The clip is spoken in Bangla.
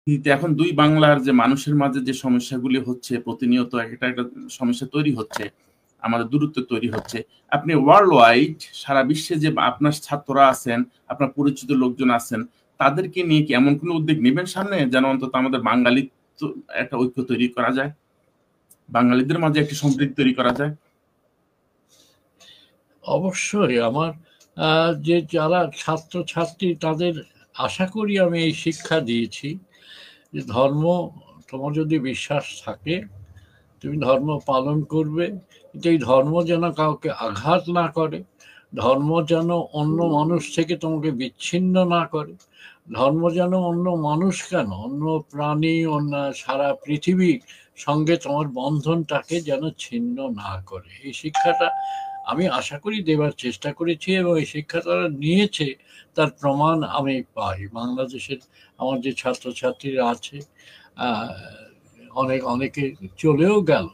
কিন্তু এখন দুই বাংলার যে মানুষের মাঝে যে সমস্যাগুলি হচ্ছে, প্রতিনিয়ত একটা একটা সমস্যা তৈরি হচ্ছে, আমাদের দূরত্ব তৈরি হচ্ছে। আপনি ওয়ার্ল্ড ওয়াইড সারা বিশ্বে যে আপনার ছাত্ররা আছেন, আপনার পরিচিত লোকজন আছেন, তাদেরকে নিয়ে কি এমন কোনো উদ্যোগ নেবেন সামনে, যেন অন্তত আমাদের বাঙালি একটা ঐক্য তৈরি করা যায়, বাঙালিদের মাঝে একটি সম্প্রীতি তৈরি করা যায়? অবশ্যই আমার যে যারা ছাত্রছাত্রী তাদের আশা করি আমি এই শিক্ষা দিয়েছি যে ধর্ম, তোমার যদি বিশ্বাস থাকে তুমি ধর্ম পালন করবে, কিন্তু এই ধর্ম যেন কাউকে আঘাত না করে, ধর্ম যেন অন্য মানুষ থেকে তোমাকে বিচ্ছিন্ন না করে, ধর্ম যেন অন্য মানুষ কেন, অন্য প্রাণী, অন্য সারা পৃথিবীর সঙ্গে তোমার বন্ধনটাকে যেন ছিন্ন না করে। এই শিক্ষাটা আমি আশা করি দেবার চেষ্টা করেছি, এবং এই শিক্ষা তারা নিয়েছে, তার প্রমাণ আমি পাই। বাংলাদেশের আমার যে ছাত্রছাত্রীরা আছে, অনেকে চলেও গেল,